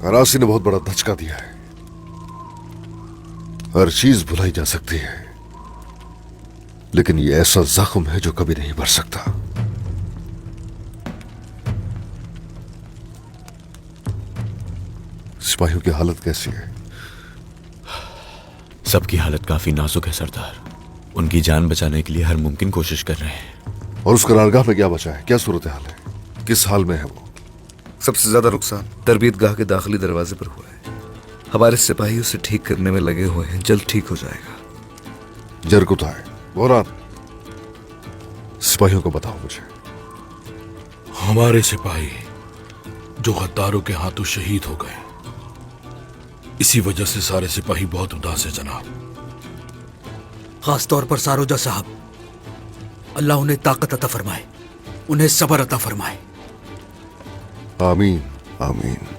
गरासी ने बहुत बड़ा धचका दिया है। हर चीज भुलाई जा सकती है, लेकिन ये ऐसा जख्म है जो कभी नहीं भर सकता। सिपाहियों की हालत कैसी है? सबकी हालत काफी नाजुक है सरदार। उनकी जान बचाने के लिए हर मुमकिन कोशिश कर रहे हैं। और उस करारगाह में क्या बचा है? क्या सूरत हाल है? किस हाल में है वो? सबसे ज्यादा नुकसान तरबियतगाह के दाखिली दरवाजे पर हुआ है। हमारे सिपाही उसे ठीक करने में लगे हुए हैं, जल्द ठीक हो जाएगा। जरकुता है बोरान, सिपाहियों को बताओ मुझे। हमारे सिपाही जो गद्दारों के हाथों शहीद हो गए, इसी वजह से सारे सिपाही बहुत उदास है जनाब। खास तौर पर सारोजा साहब, अल्लाह उन्हें ताकत अता फरमाए, उन्हें सब्र अता फरमाए। आमीन आमीन।